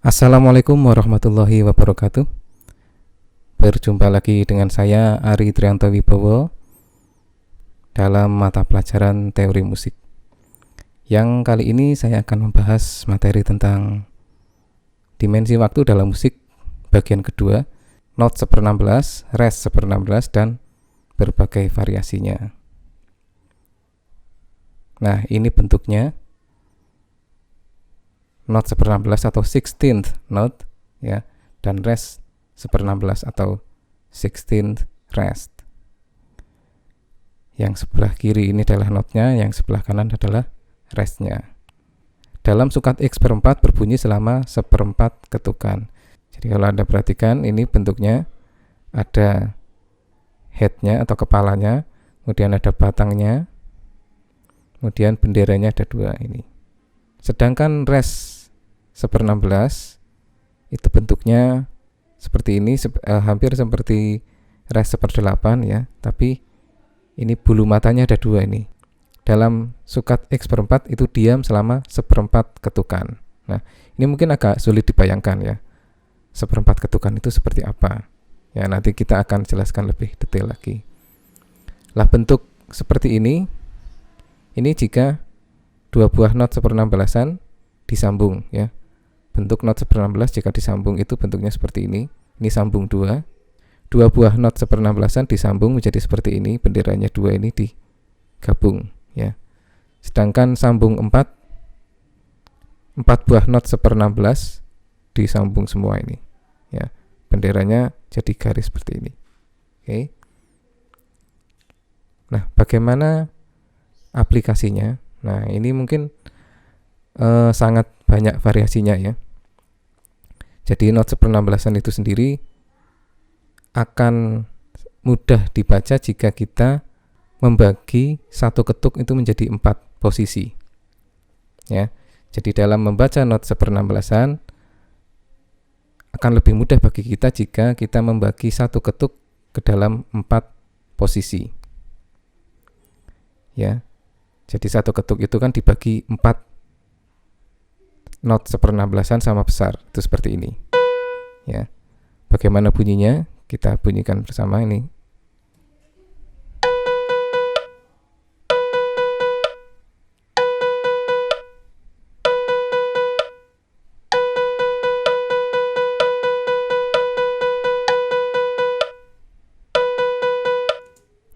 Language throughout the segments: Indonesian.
Assalamualaikum warahmatullahi wabarakatuh. Berjumpa lagi dengan saya Ari Trianto Wibowo dalam mata pelajaran teori musik. Yang kali ini saya akan membahas materi tentang dimensi waktu dalam musik bagian kedua, not seper-16, res seper-16 dan berbagai variasinya. Nah, ini bentuknya. Not seper-16 atau 16th note ya, dan res seper-16 atau 16th rest. Yang sebelah kiri ini adalah notnya, yang sebelah kanan adalah restnya. Dalam sukat X/4 berbunyi selama seperempat ketukan. Jadi kalau Anda perhatikan, ini bentuknya ada headnya atau kepalanya, kemudian ada batangnya, kemudian benderanya ada dua ini. Sedangkan res seper-16 itu bentuknya seperti ini, hampir seperti res seper-8 ya, tapi ini bulu matanya ada dua ini. Dalam sukat X/4 itu diam selama seperempat ketukan. Nah, ini mungkin agak sulit dibayangkan ya, seperempat ketukan itu seperti apa ya, nanti kita akan jelaskan lebih detail lagi. Lah, bentuk seperti ini jika dua buah not seper-16an disambung ya. Bentuk not seper-16 jika disambung itu bentuknya seperti ini. Ini sambung dua. Dua buah not seper-16an disambung menjadi seperti ini, benderanya dua ini digabung ya. Sedangkan sambung 4 buah not seper-16 disambung semua ini ya. Benderanya jadi garis seperti ini. Oke. Nah, bagaimana aplikasinya? Nah, ini mungkin sangat banyak variasinya ya. Jadi not seper-16an itu sendiri akan mudah dibaca jika kita membagi satu ketuk itu menjadi 4 posisi ya. Jadi dalam membaca not seper-16an akan lebih mudah bagi kita jika kita membagi satu ketuk ke dalam 4 posisi ya. Jadi satu ketuk itu kan dibagi 4 not seper-16an sama besar, itu seperti ini ya. Bagaimana bunyinya? Kita bunyikan bersama ini.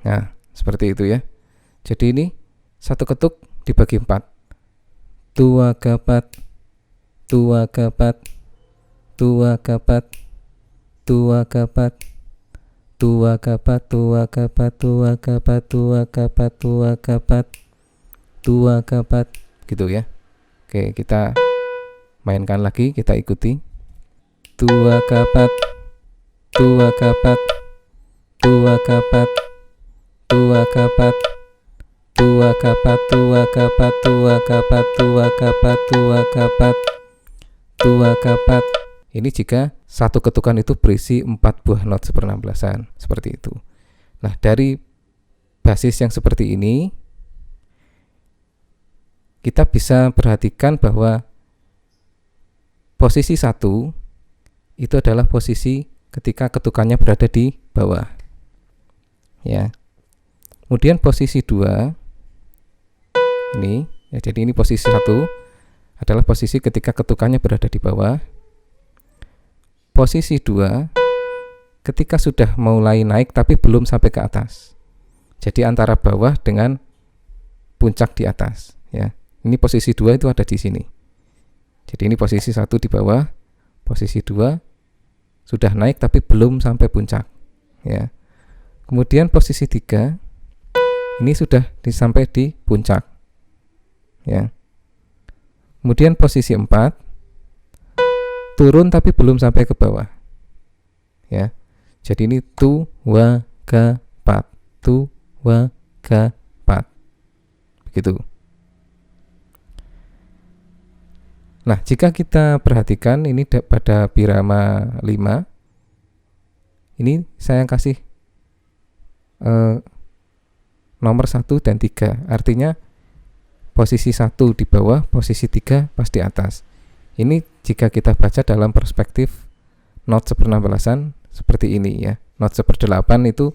Nah, seperti itu ya. Jadi ini satu ketuk dibagi 4. Tua kapat, tua kapat, tua kapat, tua kapat, tua kapat, tua kapat, tua kapat, tua kapat, tua kapat, tua kapat, gitu ya. Oke, kita mainkan lagi, kita ikuti. Tua kapat, tua kapat, tua kapat, tua kapat, tua kapat, tua kapat, tua kapat, tua kapat, tua kapat, tua kapat. Ini jika satu ketukan itu berisi 4 buah not seper-16an, seperti itu. Nah, dari basis yang seperti ini kita bisa perhatikan bahwa posisi 1 itu adalah posisi ketika ketukannya berada di bawah ya. Kemudian posisi 2 ini ya, jadi ini posisi 1 adalah posisi ketika ketukannya berada di bawah. Posisi 2 ketika sudah mulai naik tapi belum sampai ke atas. Jadi antara bawah dengan puncak di atas ya. Ini posisi 2 itu ada di sini. Jadi ini posisi 1 di bawah, posisi 2 sudah naik tapi belum sampai puncak ya. Kemudian posisi 3 ini sudah sampai di puncak ya. Kemudian posisi 4 turun tapi belum sampai ke bawah ya. Jadi ini tu wa ka pat, tu wa ka pat, begitu. Nah, jika kita perhatikan ini pada birama 5 ini saya kasih nomor 1 dan 3, artinya posisi 1 di bawah, posisi 3 pas di atas. Ini jika kita baca dalam perspektif not 1/16 seperti ini ya. Not 1/8 itu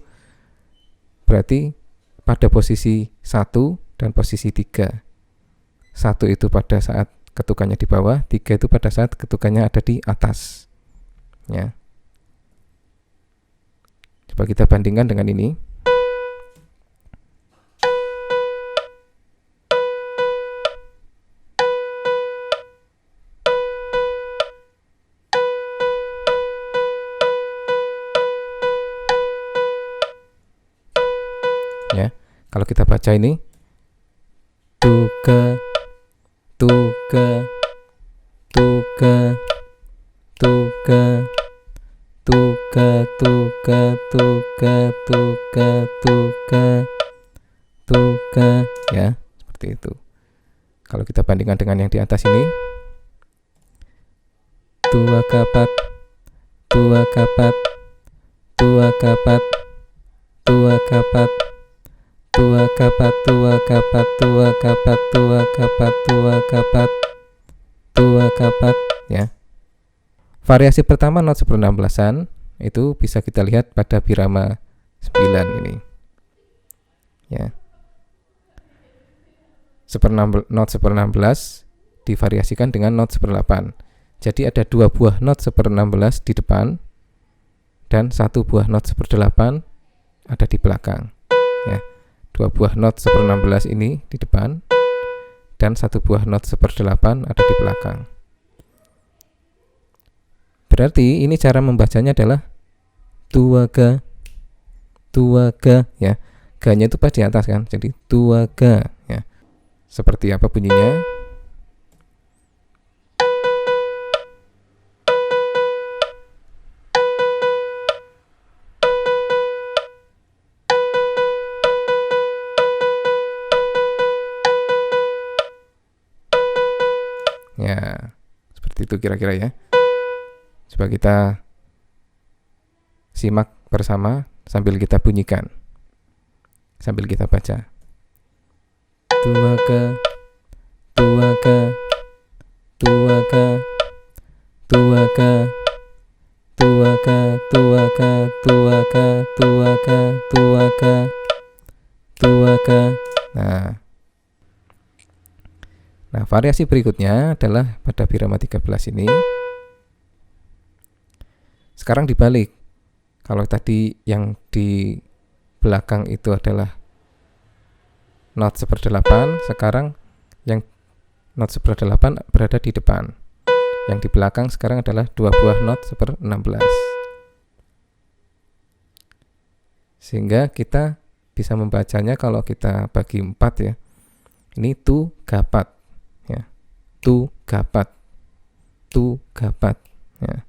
berarti pada posisi 1 dan posisi 3. 1 itu pada saat ketukannya di bawah, 3 itu pada saat ketukannya ada di atas. Ya. Coba kita bandingkan dengan ini. Ya, kalau kita baca ini tuga, tuga, tuga, tuga, tuga, tuga, tuga, tuga, tuga, tuga, ya, seperti itu. Kalau kita bandingkan dengan yang di atas ini, tua kapat, tua kapat, tua kapat, tua kapat, tua kapat, tua kapat, tua kapat, tua kapat, tua kapat, tua kapat, ya. Variasi pertama not 1/16an itu bisa kita lihat pada birama 9 ini. Ya. Not 1/16 divariasikan dengan not 1/8. Jadi ada 2 buah not 1/16 di depan dan 1 buah not 1/8 ada di belakang. Ya. 2 buah not 1/16 ini di depan dan 1 buah not 1/8 ada di belakang. Berarti ini cara membacanya adalah tuaga, tuaga, ya. Ga-nya itu pas di atas kan, jadi tuaga, ya. Seperti apa bunyinya? Ya, seperti itu kira-kira ya. Coba kita simak bersama sambil kita bunyikan, sambil kita baca. Tuaga, tuaga, tuaga, tuaga, tuaga, tuaga, tuaga, tuaga, tuaga, tuaga. Nah, variasi berikutnya adalah pada birama 13 ini. Sekarang dibalik. Kalau tadi yang di belakang itu adalah not 1/8, sekarang yang not 1/8 berada di depan. Yang di belakang sekarang adalah 2 buah not 1/16. Sehingga kita bisa membacanya kalau kita bagi 4 ya. Ini tu gapat. Ya. Tu gapat. Tu gapat. Ya.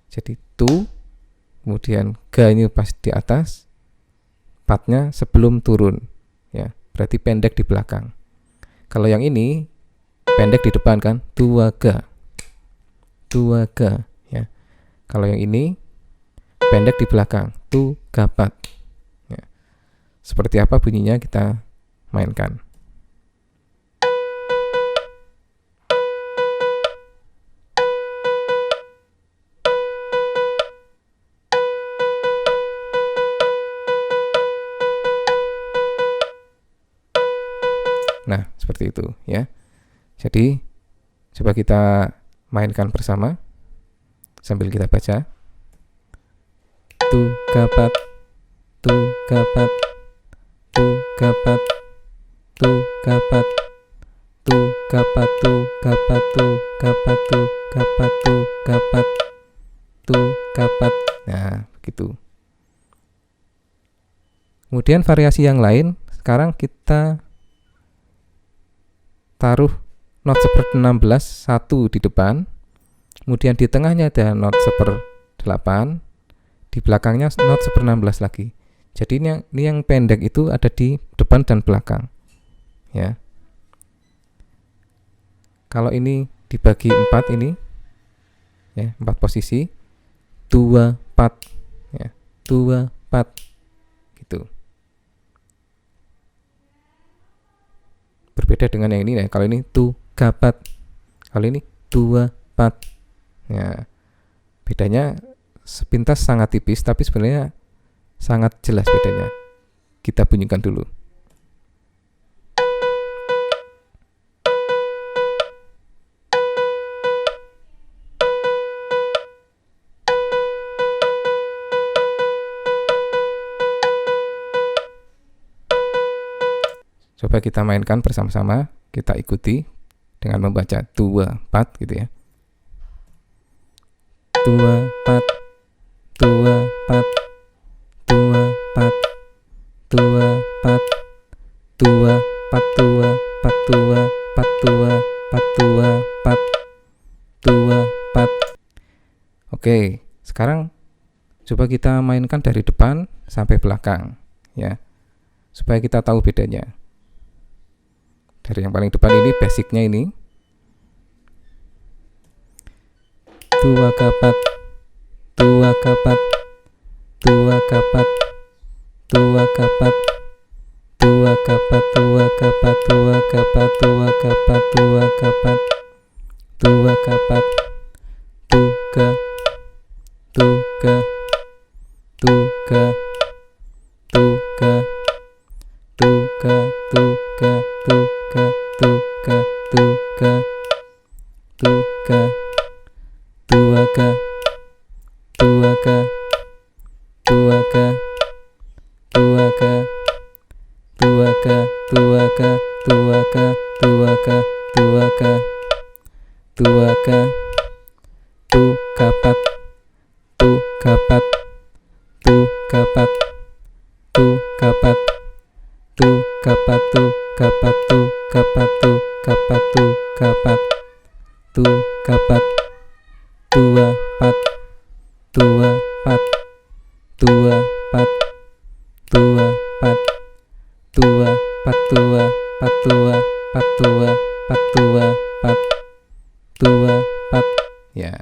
Jadi tu, kemudian ga-nya pas di atas, patnya sebelum turun, ya, berarti pendek di belakang. Kalau yang ini pendek di depan kan, tuaga, tuaga, ya. Kalau yang ini pendek di belakang, tu gapat. Ya. Seperti apa bunyinya kita mainkan. Nah, seperti itu ya. Jadi coba kita mainkan bersama sambil kita baca. Tu gapat, tu gapat, tu gapat, tu gapat, tu gapat, tu gapat, tu gapat, tu gapat, tu gapat, tu gapat. Nah, begitu. Kemudian variasi yang lain, sekarang kita taruh not 1/16 1 di depan, kemudian di tengahnya ada not 1/8, di belakangnya not 1/16 lagi. Jadi ini yang pendek itu ada di depan dan belakang, ya. Kalau ini dibagi 4 ini, ya, 4 posisi, 2, 4, ya, 2, 4, gitu. Berbeda dengan yang ini ya. Kalau ini tu gapat, kalau ini 2, pat. Ya, bedanya sepintas sangat tipis, tapi sebenarnya sangat jelas bedanya. Kita bunyikan dulu. Coba kita mainkan bersama-sama, kita ikuti dengan membaca 2, 4 gitu ya. 2, 4, 2, 4, 2, 4, 2, 4, 2, 4, 2, 4, 2, 4, 2, 4, 2, 4, 2, 4. Oke, sekarang coba kita mainkan dari depan sampai belakang ya, supaya kita tahu bedanya. Dari yang paling depan ini basicnya ini 2 kapat 2 kapat 2 kapat 2 kapat 2 kapat 2 kapat 2 kapat 2 kapat 2 kapat 2 kapat 2 2 2 2 2 ya.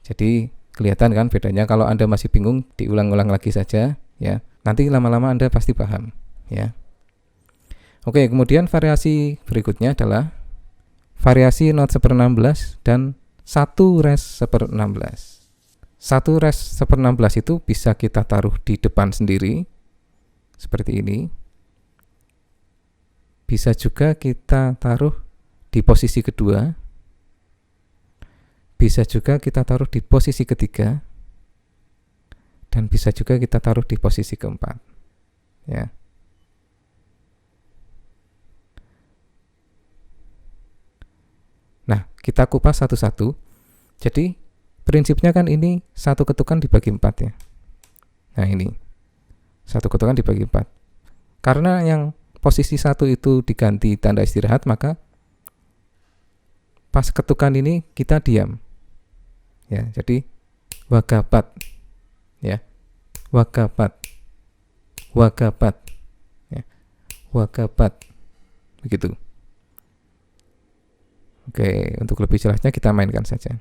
Jadi kelihatan kan bedanya. Kalau Anda masih bingung, diulang-ulang lagi saja ya. Nanti lama-lama Anda pasti paham ya. Oke, kemudian variasi berikutnya adalah variasi not 1/16 dan 1 res 1/16. 1 res 1/16 itu bisa kita taruh di depan sendiri seperti ini. Bisa juga kita taruh di posisi kedua. Bisa juga kita taruh di posisi ketiga. Dan bisa juga kita taruh di posisi keempat. Ya. Nah, kita kupas satu-satu. Jadi, prinsipnya kan ini satu ketukan dibagi 4 ya. Nah, ini. Satu ketukan dibagi 4. Karena yang posisi 1 itu diganti tanda istirahat, maka pas ketukan ini kita diam. Ya, jadi wagapat. Ya. Wagapat. Wagapat. Ya. Wagapat. Begitu. Oke, untuk lebih jelasnya kita mainkan saja.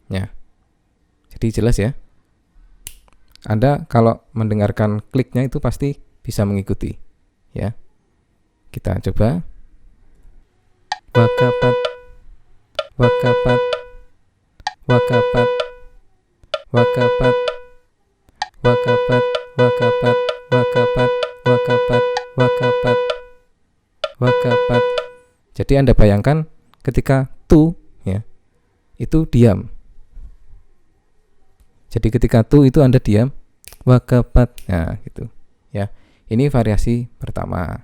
Ya. Jadi jelas ya. Anda kalau mendengarkan kliknya itu pasti bisa mengikuti. Ya. Kita coba. Wakapat, wakapat, wakapat, wakapat, wakapat, wakapat, wakapat, wakapat, wakapat, wakapat. Jadi Anda bayangkan ketika tu ya, itu diam. Jadi ketika tu itu Anda diam, wakapat. Nah, gitu. Ya. Ini variasi pertama.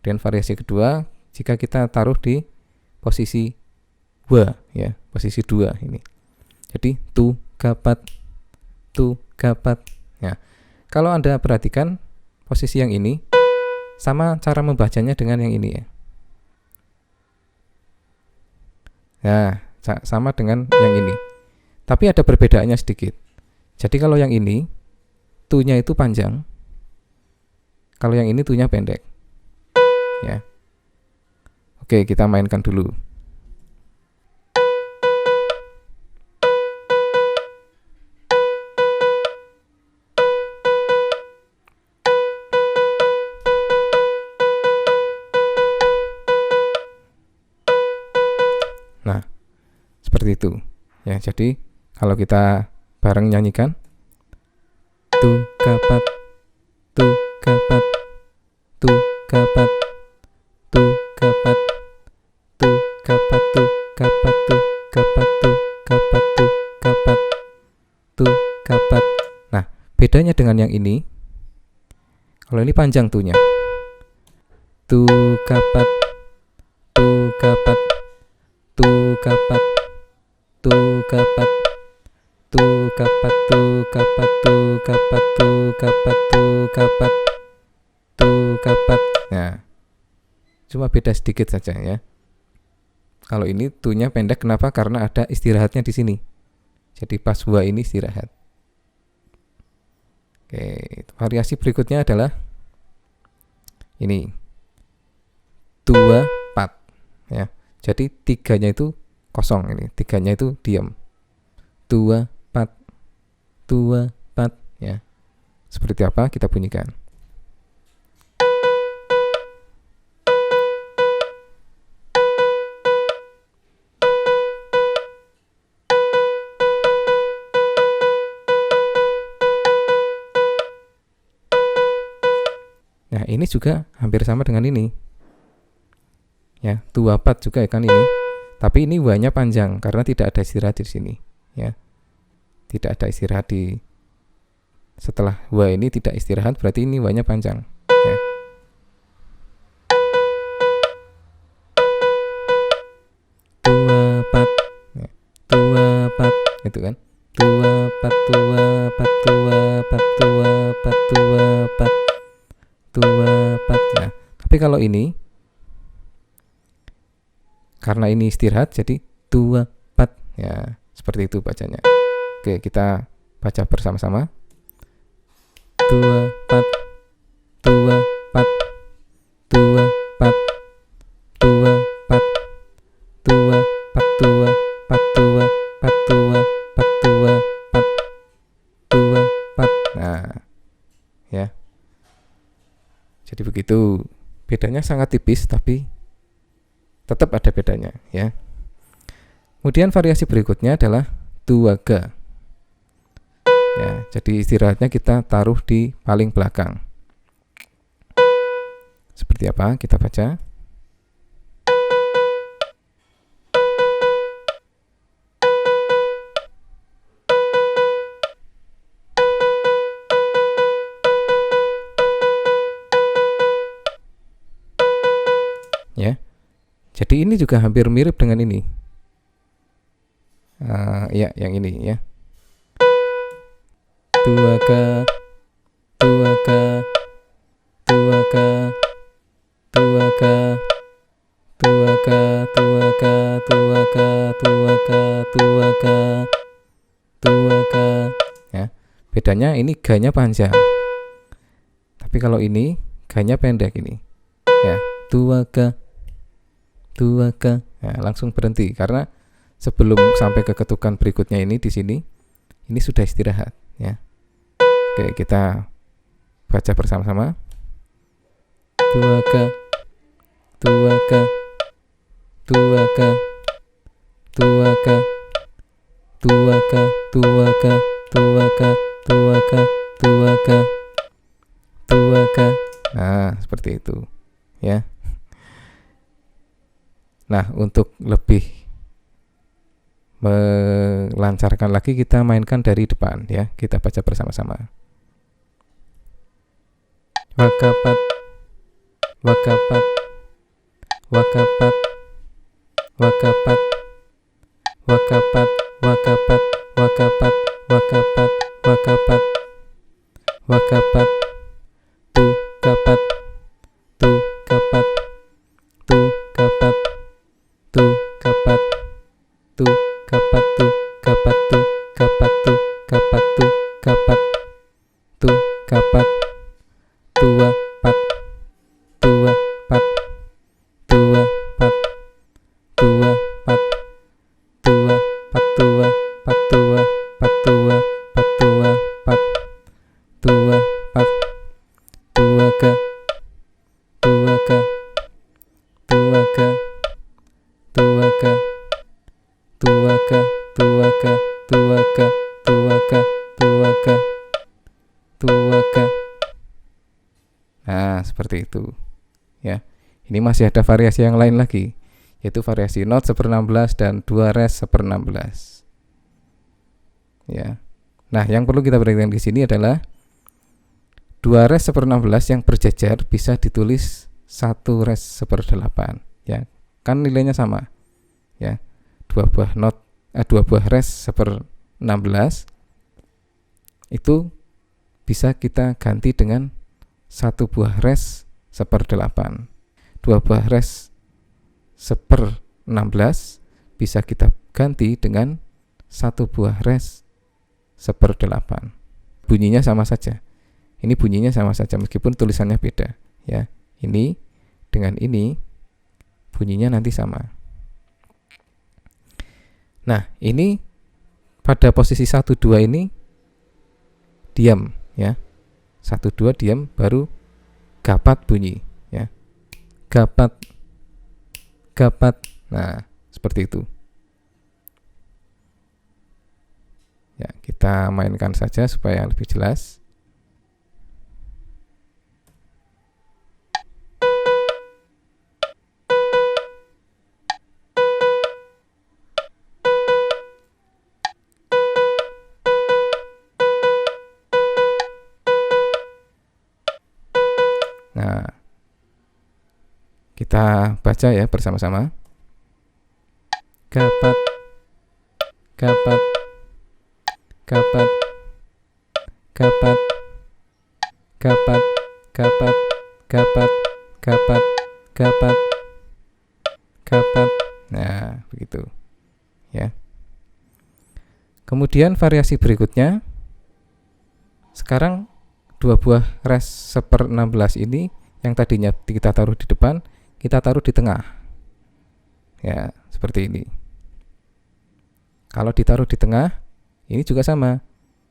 Dan variasi kedua, jika kita taruh di posisi wa ya, posisi 2 ini. Jadi tu kapat ya. Kalau Anda perhatikan posisi yang ini sama cara membacanya dengan yang ini ya. Nah, sama dengan yang ini. Tapi ada perbedaannya sedikit. Jadi kalau yang ini tu-nya itu panjang. Kalau yang ini tu-nya pendek. Ya. Oke, kita mainkan dulu. Seperti itu. Ya, jadi kalau kita bareng nyanyikan, tu kapat, tu kapat, tu kapat, tu kapat, tu kapat, tu kapat, tu kapat, tu kapat, tu kapat, tu kapat. Nah, bedanya dengan yang ini, kalau ini panjang tunya. Tu kapat, tu kapat, tu kapat, tu kapat, tu kapat, tu kapat, tu kapat, tu kapat, tu kapat, tu kapat. Nah, cuma beda sedikit saja ya. Kalau ini tunya pendek, kenapa? Karena ada istirahatnya di sini. Jadi pas wa ini istirahat. Oke, variasi berikutnya adalah ini 2, 4 ya. Jadi 3-nya itu kosong, ini 3-nya itu diam. 2, 4, 2, 4 ya. Seperti apa? Kita bunyikan. Nah, ini juga hampir sama dengan ini. Ya, 2, 4 juga kan ini. Tapi ini wa-nya panjang karena tidak ada istirahat di sini, ya. Tidak ada istirahat di setelah wa ini tidak istirahat, berarti ini wa-nya panjang, ya. Dua, 4, ya. 2, 4 gitu kan. 2, 4, 2, 4, 2, 4, 2, 4, 2, 4, 2, 4. Nah, tapi kalau ini karena ini istirahat jadi 2, 4 ya, seperti itu bacanya. Oke, kita baca bersama-sama. 2, 4, 2, 4, 2, 4, 2, 4, 2, 4, 2, 4, 2, 4, 2, 4, 2, 4, 2, 4. Nah, ya. Jadi begitu. Bedanya sangat tipis tapi tetap ada bedanya, ya. Kemudian variasi berikutnya adalah 2ga. Ya, jadi istirahatnya kita taruh di paling belakang. Seperti apa? Kita baca. Ya. Jadi ini juga hampir mirip dengan ini. Ya, yang ini ya. 2ga, 2ga, 2ga, 2ga, 2ga, 2ga, 2ga, 2ga, 2ga, 2ga. Ya, bedanya ini ga-nya panjang. Tapi kalau ini ga-nya pendek ini. Ya, 2ga, 2ga. Nah, langsung berhenti karena sebelum sampai ke ketukan berikutnya ini di sini, ini sudah istirahat, ya. Oke, kita baca bersama-sama. 2ga, 2ga, 2ga, 2ga, 2ga, 2ga, 2ga, 2ga, 2ga, 2ga. Nah, seperti itu, ya. Nah, untuk lebih melancarkan lagi kita mainkan dari depan, ya. Kita baca bersama-sama. Wakapat, wakapat, wakapat, wakapat, wakapat, wakapat, wakapat, wakapat, wakapat, wakapat, tu kapat, tu kapat, tu kapat, tu kapat, tu kapat, tu kapat, tu kapat, tu kapat, tu kapat, tu kapat, 2, 4, 2, 4, 2, 4, 2, 4, 2, 4, 2, 4, 2, 4, 2, 4, 2, 4, 2, 4, 2ga, 2ga, 2ga, 2ga, 2ga, tuaka, tuaka, tuaka, tuaka, tuaka, tuaka. Nah, seperti itu. Ya. Ini masih ada variasi yang lain lagi, yaitu variasi not 1/16 dan 2 res 1/16. Ya. Nah, yang perlu kita perhatikan di sini adalah 2 res 1/16 yang berjajar bisa ditulis 1 res 1/8. Ya, kan nilainya sama. Ya. 2 buah res 1/16 itu bisa kita ganti dengan 1 buah res 1/8. 2 buah res 1/16 bisa kita ganti dengan 1 buah res 1/8. Bunyinya sama saja. Ini bunyinya sama saja meskipun tulisannya beda. Ya, ini dengan ini bunyinya nanti sama. Nah, ini pada posisi 1, 2 ini diam, ya. 1, 2 diam, baru gapat bunyi, ya. Gapat, gapat. Nah, seperti itu. Ya, kita mainkan saja supaya lebih jelas. Nah, kita baca ya bersama-sama. Gapat, gapat, gapat, gapat, gapat, gapat, gapat, gapat, gapat, gapat. Nah, begitu. Ya. Kemudian variasi berikutnya, sekarang 2 buah res 1/16 ini yang tadinya kita taruh di depan, kita taruh di tengah. Ya, seperti ini. Kalau ditaruh di tengah, ini juga sama.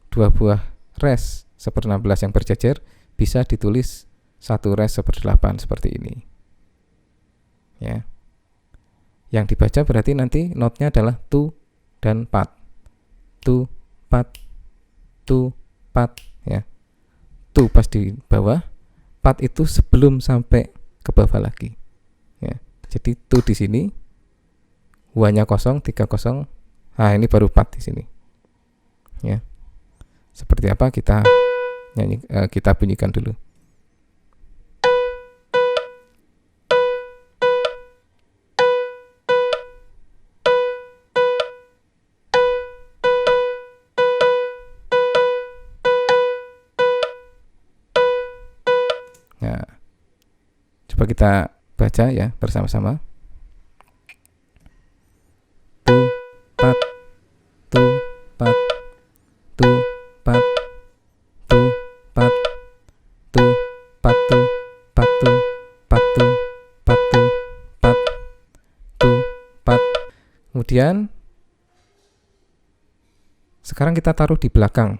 2 buah res 1/16 yang berjajar bisa ditulis 1 res 1/8 seperti ini. Ya. Yang dibaca berarti nanti notnya adalah tu dan pat. Tu, pat, tu, pat, ya. Tu pas di bawah, pat itu sebelum sampai ke bawah lagi. Ya. Jadi tu di sini, wa-nya kosong, 30. Nah, ini baru pat di sini. Ya. Seperti apa kita kita bunyikan dulu. Nah, coba kita baca ya bersama-sama. Tu, pat, tu, pat, tu, pat, tu, pat, tu, patu, patu, patu, patu, pat, tu, pat. Kemudian sekarang kita taruh di belakang,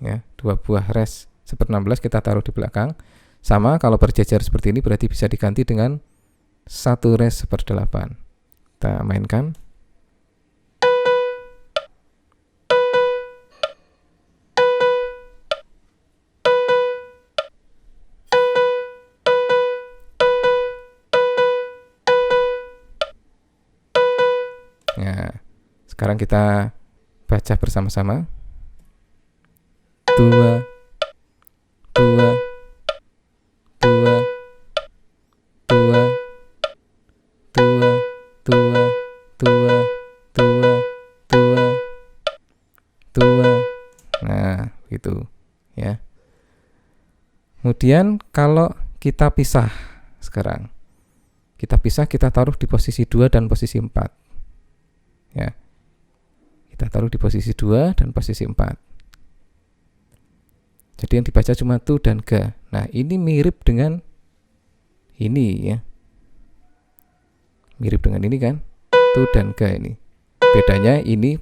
ya. 2 buah res 1/16 kita taruh di belakang. Sama, kalau berjajar seperti ini berarti bisa diganti dengan 1 res 1/8. Kita mainkan. Nah, sekarang kita baca bersama-sama. 2, 2, 2, 2, 2, 2, 2, 2, 2, 2. Nah, gitu ya. Kemudian kalau kita pisah sekarang. Kita pisah, kita taruh di posisi 2 dan posisi 4. Ya. Kita taruh di posisi 2 dan posisi 4. Jadi yang dibaca cuma tu dan ga. Nah, ini mirip dengan ini ya. Mirip dengan ini kan? Tu dan ga ini. Bedanya ini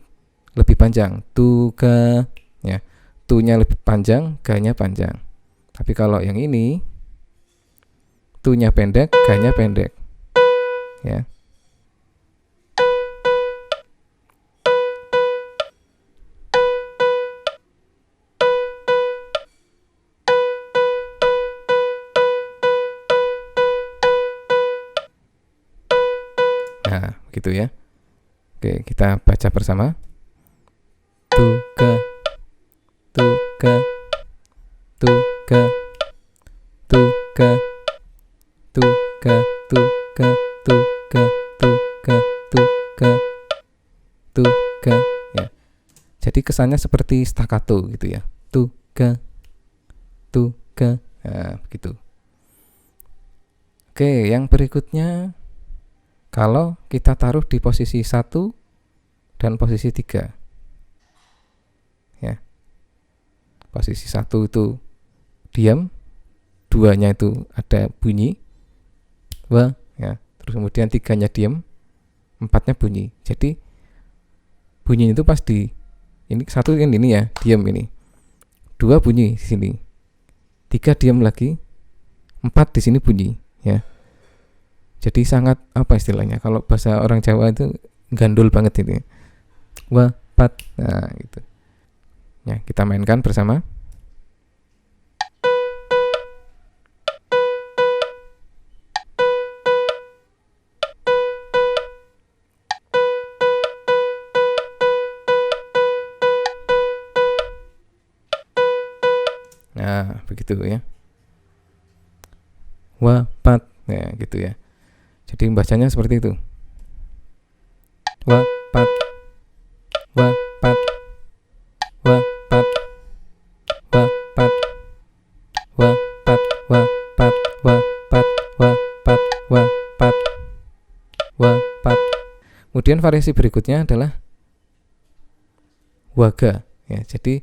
lebih panjang. Tu, ga, ya. Tu-nya lebih panjang, ga-nya panjang. Tapi kalau yang ini, tu-nya pendek, ga-nya pendek. Ya. gitu ya. Oke, kita baca bersama. Tuga, tuga, tuga, tuga, tuga, tuga, tuga, tuga, tuga, tuga, ya. Jadi kesannya seperti staccato gitu ya. Tuga, tuga, nah, begitu. Oke, yang berikutnya kalau kita taruh di posisi 1 dan posisi 3. Ya. Posisi 1 itu diam, 2-nya itu ada bunyi wa, ya. Terus kemudian 3-nya diam, 4-nya bunyi. Jadi bunyi itu pas di ini 1 kan ini ya, diam ini. 2 bunyi di sini. 3 diam lagi, 4 di sini bunyi, ya. Jadi sangat apa istilahnya? Kalau bahasa orang Jawa itu gandul banget ini. Wa, pat. Nah, gitu. Ya, kita mainkan bersama. Nah, begitu ya. Wa, pat. Nah, gitu ya. Jadi bacanya seperti itu. Wa, pat. Wa, pat. Wa, pat. Wa, pat. Wa, pat. Wa, pat. Wa, pat. Wa, pat. Wa, pat. Wa, pat. Kemudian variasi berikutnya adalah waga, ya. Jadi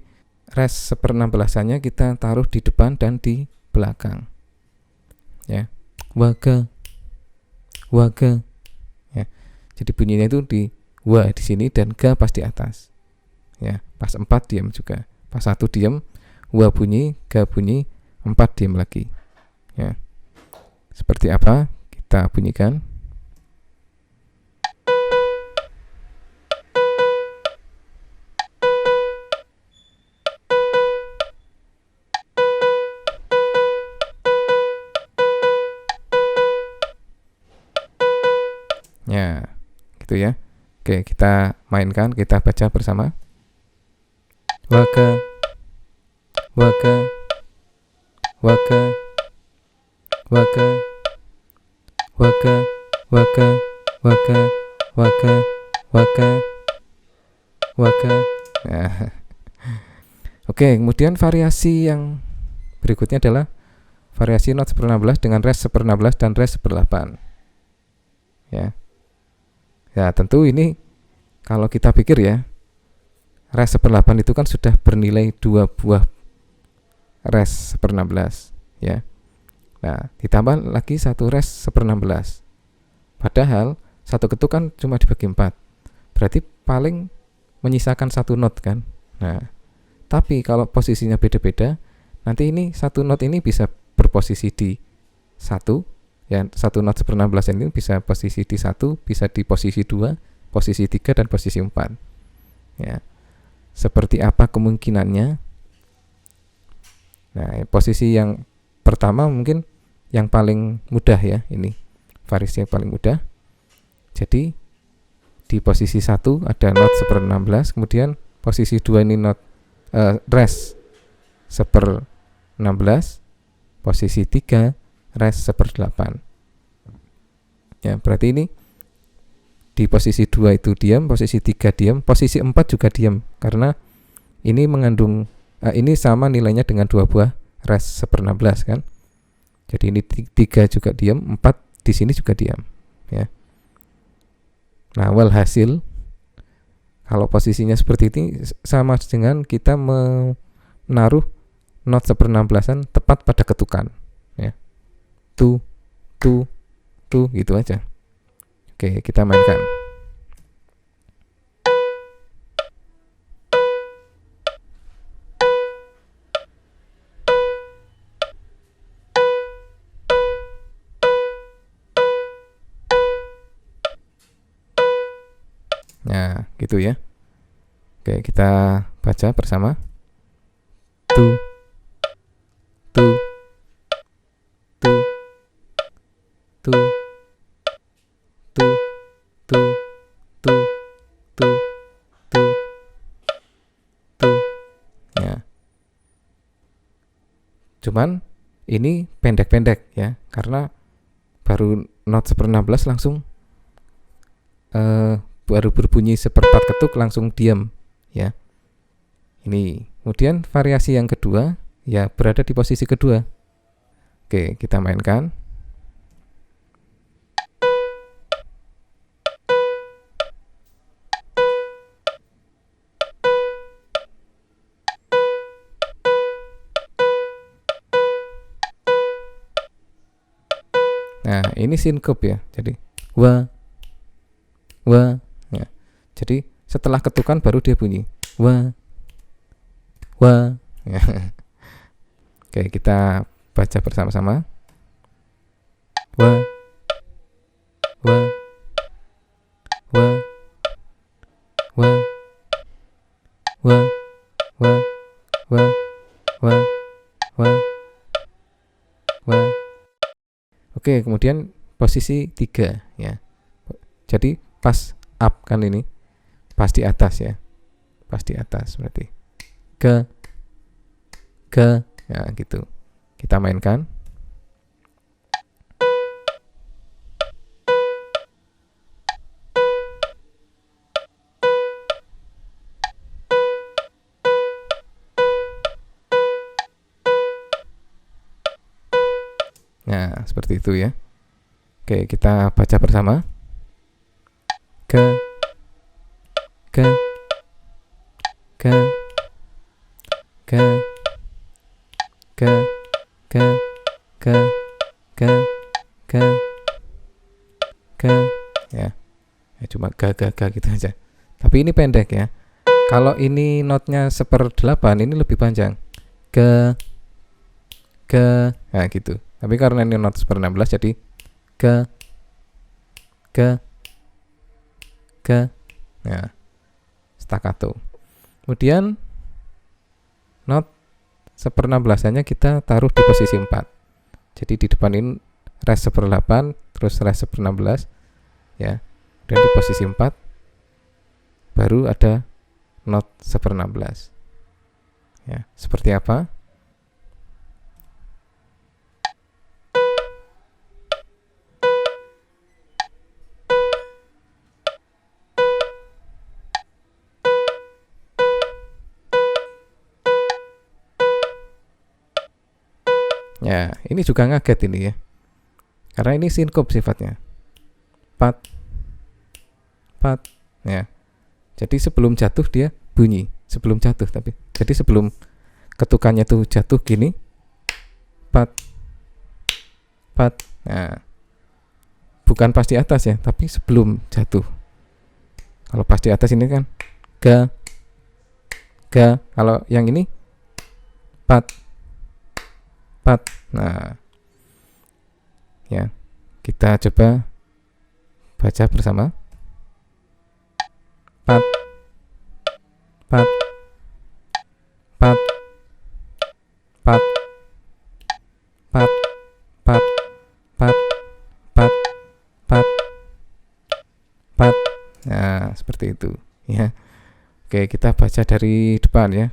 res 1/16-nya kita taruh di depan dan di belakang, ya. Waga, waga, ya. Jadi bunyinya itu di wa di sini dan ga pas di atas, ya. Pas 4 diam juga, pas 1 diam, wa bunyi, ga bunyi, 4 diam lagi, ya. Seperti apa? Kita bunyikan. Ya, gitu ya. Oke, kita mainkan, kita baca bersama. Waga, waga, waga, waga, waga, waga, waga, waga, waga, waga. Nah. Oke, kemudian variasi yang berikutnya adalah variasi not 1/16 dengan res 1/16 dan res 1/8. Ya. Ya, tentu ini kalau kita pikir ya, res 1/8 itu kan sudah bernilai 2 buah res 1/16, ya. Nah, ditambah lagi 1 res 1/16. Padahal satu ketuk kan cuma dibagi 4. Berarti paling menyisakan 1 not kan. Nah, tapi kalau posisinya beda-beda, nanti ini 1 not ini bisa berposisi di 1. Ya, 1 not 1/16 ini bisa posisi di 1, bisa di posisi 2, posisi 3, dan posisi 4. Ya. Seperti apa kemungkinannya? Nah, posisi yang pertama mungkin yang paling mudah ya, ini variasi yang paling mudah. Jadi di posisi 1 ada not 1/16, kemudian posisi 2 ini not res 1/16, posisi 3 res 1/8. Ya, berarti ini di posisi 2 itu diam, posisi 3 diam, posisi 4 juga diam, karena ini mengandung ini sama nilainya dengan 2 buah res 1/16 kan. Jadi ini 3 juga diam, 4 di sini juga diam, ya. Nah, walhasil kalau posisinya seperti ini sama dengan kita menaruh not 1/16an tepat pada ketukan, ya. Tu, gitu aja. Oke, kita mainkan. Nah, gitu ya. Oke, kita baca bersama. Tu, tu, tu, tu, tu, tu, Cuman ini pendek-pendek ya, karena baru not 1/16 langsung baru berbunyi 1/4 ketuk langsung diam ya. Ini. Kemudian variasi yang kedua ya berada di posisi kedua. Oke, kita mainkan. Nah, ini sinkop ya. Jadi wa ya. Jadi setelah ketukan baru dia bunyi wa ya. Oke, kita baca bersama-sama. Wa wa wa wa wa wa wa wa wa wa. Oke, kemudian posisi 3 ya. Jadi pas up kan ini, pas di atas ya. Pas di atas berarti ke ya gitu. Kita mainkan. Nah, seperti itu ya. Oke, kita baca bersama. Ke ke ke ke ke ke ke ke ke ke ya. Ya cuma ga gitu aja. Tapi ini pendek ya. Kalau ini notnya 1/8 ini lebih panjang. Ke nah gitu. Tapi karena ini not 1/16 jadi ke ya, staccato. Kemudian not 1/16-nya kita taruh di posisi 4. Jadi di depan ini res 1/8 terus res 1/16 ya. Dan di posisi 4 baru ada not 1/16. Ya, seperti apa? Ya, ini juga ngaget ini ya. Karena ini sinkop sifatnya. Pat. Ya. Jadi sebelum jatuh dia bunyi. Sebelum jatuh tapi. Jadi sebelum ketukannya tuh jatuh gini. Pat. Nah. Bukan pas di atas ya, tapi sebelum jatuh. Kalau pas di atas ini kan ga. Kalau yang ini pat. Nah, ya, kita coba baca bersama. Pat. Nah, seperti itu ya. Oke, kita baca dari depan ya,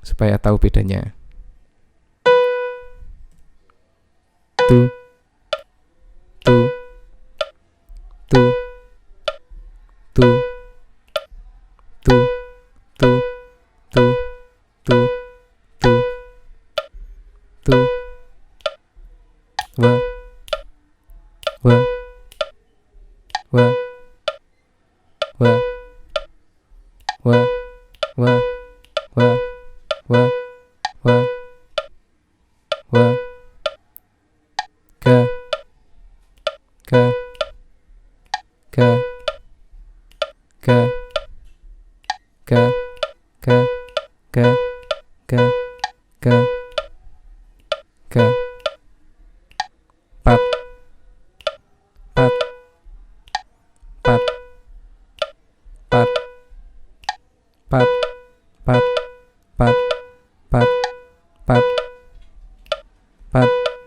supaya tahu bedanya. Tu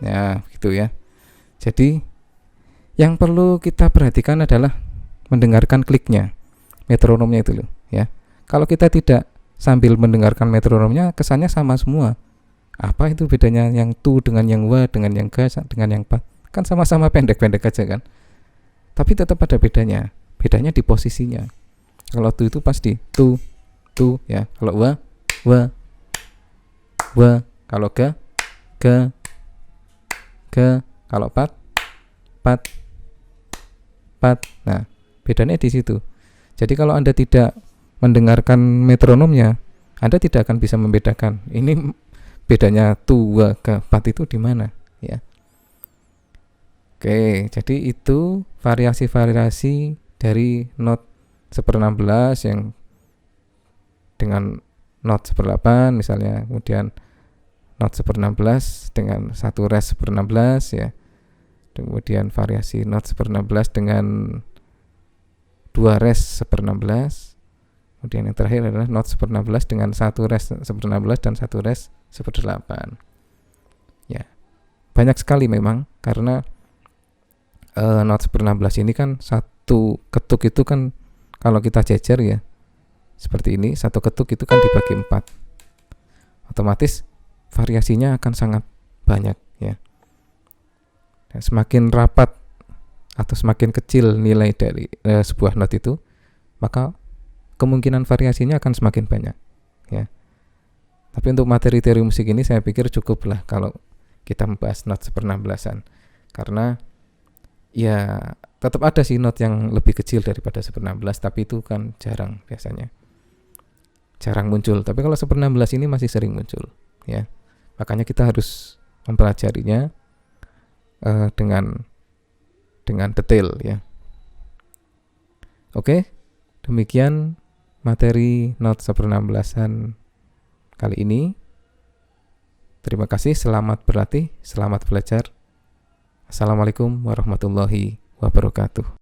ya gitu ya. Jadi yang perlu kita perhatikan adalah mendengarkan kliknya, metronomnya itu loh ya. Kalau kita tidak sambil mendengarkan metronomnya, kesannya sama semua. Apa itu bedanya yang tu dengan yang wa, dengan yang ga, dengan yang pa? Kan sama-sama pendek-pendek aja kan. Tapi tetap ada bedanya. Bedanya di posisinya. Kalau tu itu pasti tu ya. Kalau wa, wa. Kalau ga, ga. Kalau pat. Nah, bedanya di situ. Jadi kalau Anda tidak mendengarkan metronomnya, Anda tidak akan bisa membedakan ini bedanya tu, wa, ga, pat itu di mana, ya. Oke, jadi itu variasi-variasi dari not 1/16 yang dengan not 1/8 misalnya, kemudian not 1/16 dengan 1 res 1/16 ya. Kemudian variasi not 1/16 dengan 2 res 1/16. Kemudian yang terakhir adalah not 1/16 dengan 1 res 1/16 dan 1 res 1/8. Ya. Banyak sekali memang karena not 1/16 ini kan satu ketuk itu kan kalau kita jejer ya seperti ini, satu ketuk itu kan dibagi 4. Otomatis variasinya akan sangat banyak ya. Dan semakin rapat atau semakin kecil nilai dari sebuah not itu, maka kemungkinan variasinya akan semakin banyak ya. Tapi untuk materi teori musik ini saya pikir cukuplah kalau kita membahas not 1/16an, karena ya tetap ada sih not yang lebih kecil daripada 1/16, tapi itu kan jarang, biasanya jarang muncul. Tapi kalau 1/16 ini masih sering muncul ya. Makanya kita harus mempelajarinya dengan detail ya. Oke, demikian materi not 1/16an kali ini. Terima kasih, selamat berlatih, selamat belajar. Assalamualaikum warahmatullahi wabarakatuh.